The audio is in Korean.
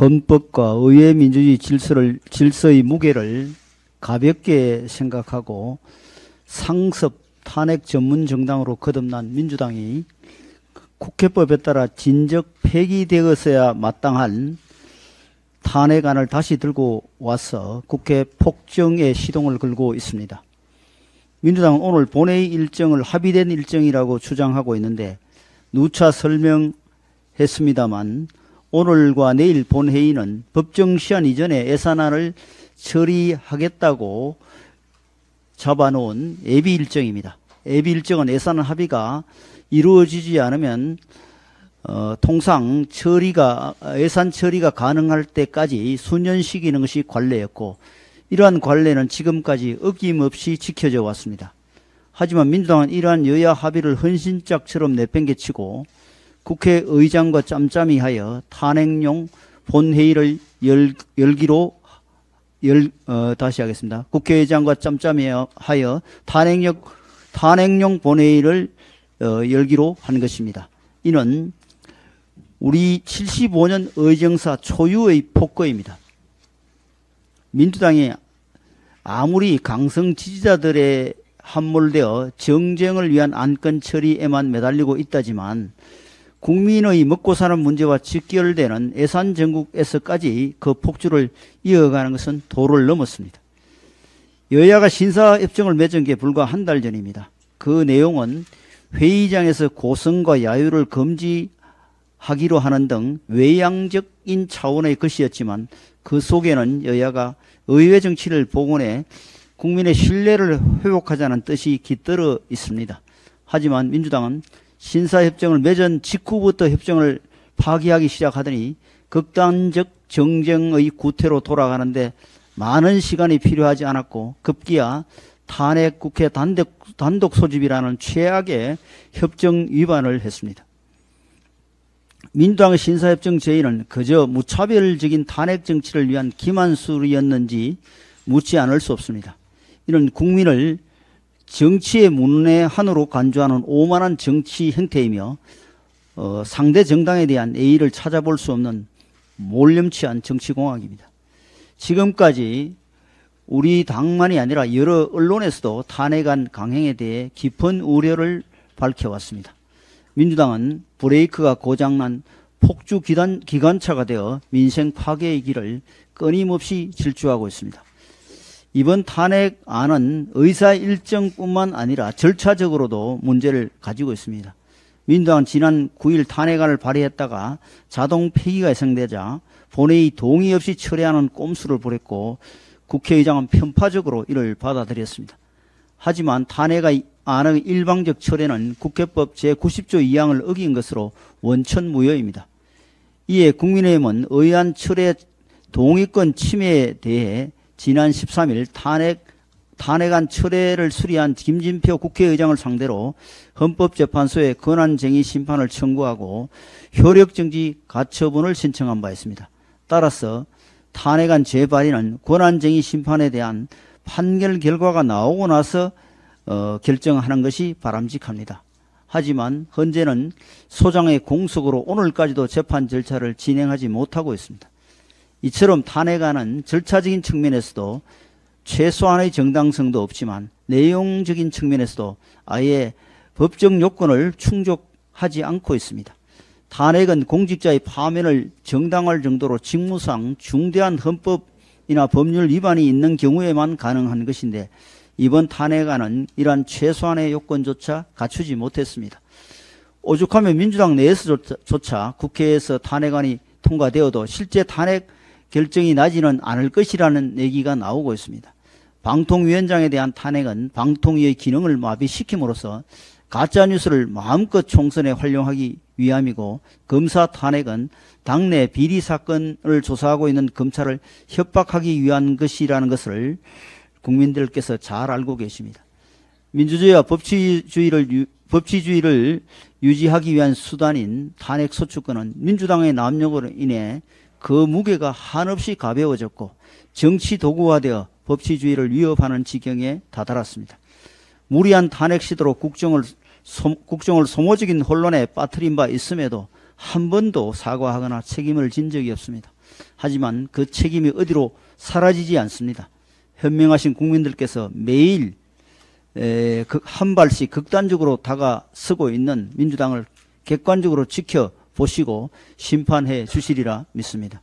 헌법과 의회 민주주의 질서의 무게를 가볍게 생각하고 상습 탄핵 전문 정당으로 거듭난 민주당이 국회법에 따라 진즉 폐기되었어야 마땅한 탄핵안을 다시 들고 와서 국회 폭정의 시동을 걸고 있습니다. 민주당은 오늘 본회의 일정을 합의된 일정이라고 주장하고 있는데 누차 설명했습니다만 오늘과 내일 본회의는 법정 시한 이전에 예산안을 처리하겠다고 잡아놓은 예비 일정입니다. 예비 일정은 예산 합의가 이루어지지 않으면 통상 예산 처리가 가능할 때까지 수년 시기는 것이 관례였고 이러한 관례는 지금까지 어김없이 지켜져 왔습니다. 하지만 민주당은 이러한 여야 합의를 헌신짝처럼 내팽개치고 국회의장과 짬짬이 하여 탄핵용 본회의를 다시 하겠습니다. 국회의장과 짬짬이 하여 탄핵용 본회의를 열기로 한 것입니다. 이는 우리 75년 의정사 초유의 폭거입니다. 민주당이 아무리 강성 지지자들의 함몰되어 정쟁을 위한 안건 처리에만 매달리고 있다지만 국민의 먹고 사는 문제와 직결되는 예산 정국에서까지 그 폭주를 이어가는 것은 도를 넘었습니다. 여야가 신사협정을 맺은 게 불과 한 달 전입니다. 그 내용은 회의장에서 고성과 야유를 금지하기로 하는 등 외양적인 차원의 것이었지만 그 속에는 여야가 의회 정치를 복원해 국민의 신뢰를 회복하자는 뜻이 깃들어 있습니다. 하지만 민주당은 신사협정을 맺은 직후부터 협정을 파기하기 시작하더니 극단적 정쟁의 구태로 돌아가는데 많은 시간이 필요하지 않았고 급기야 탄핵 국회 단독 소집이라는 최악의 협정 위반을 했습니다. 민주당의 신사협정 제의는 그저 무차별적인 탄핵 정치를 위한 기만술이었는지 묻지 않을 수 없습니다. 이는 국민을 정치의 문외한으로 간주하는 오만한 정치 행태이며 상대 정당에 대한 예의를 찾아볼 수 없는 몰염치한 정치공학입니다. 지금까지 우리 당만이 아니라 여러 언론에서도 탄핵안 강행에 대해 깊은 우려를 밝혀왔습니다. 민주당은 브레이크가 고장난 폭주 기관차가 되어 민생 파괴의 길을 끊임없이 질주하고 있습니다. 이번 탄핵안은 의사 일정뿐만 아니라 절차적으로도 문제를 가지고 있습니다. 민주당은 지난 9일 탄핵안을 발의했다가 자동 폐기가 예상되자 본회의 동의 없이 철회하는 꼼수를 부렸고 국회의장은 편파적으로 이를 받아들였습니다. 하지만 탄핵안의 일방적 철회는 국회법 제90조 2항을 어긴 것으로 원천무효입니다. 이에 국민의힘은 의안 철회 동의권 침해에 대해 지난 13일 탄핵안 철회를 수리한 김진표 국회의장을 상대로 헌법재판소에 권한쟁의 심판을 청구하고 효력정지 가처분을 신청한 바 있습니다. 따라서 탄핵안 재발의는 권한쟁의 심판에 대한 판결 결과가 나오고 나서 결정하는 것이 바람직합니다. 하지만 현재는 소장의 공석으로 오늘까지도 재판 절차를 진행하지 못하고 있습니다. 이처럼 탄핵안은 절차적인 측면에서도 최소한의 정당성도 없지만 내용적인 측면에서도 아예 법적 요건을 충족하지 않고 있습니다. 탄핵은 공직자의 파면을 정당화할 정도로 직무상 중대한 헌법이나 법률 위반이 있는 경우에만 가능한 것인데 이번 탄핵안은 이러한 최소한의 요건조차 갖추지 못했습니다. 오죽하면 민주당 내에서조차 국회에서 탄핵안이 통과되어도 실제 탄핵 결정이 나지는 않을 것이라는 얘기가 나오고 있습니다. 방통위원장에 대한 탄핵은 방통위의 기능을 마비시킴으로써 가짜뉴스를 마음껏 총선에 활용하기 위함이고 검사 탄핵은 당내 비리 사건을 조사하고 있는 검찰을 협박하기 위한 것이라는 것을 국민들께서 잘 알고 계십니다. 민주주의와 법치주의를 유지하기 위한 수단인 탄핵 소추권은 민주당의 남용으로 인해 그 무게가 한없이 가벼워졌고 정치 도구화되어 법치주의를 위협하는 지경에 다다랐습니다. 무리한 탄핵 시도로 국정을 소모적인 혼란에 빠뜨린 바 있음에도 한 번도 사과하거나 책임을 진 적이 없습니다. 하지만 그 책임이 어디로 사라지지 않습니다. 현명하신 국민들께서 매일 한 발씩 극단적으로 다가서고 있는 민주당을 객관적으로 지켜보시고 심판해 주시리라 믿습니다.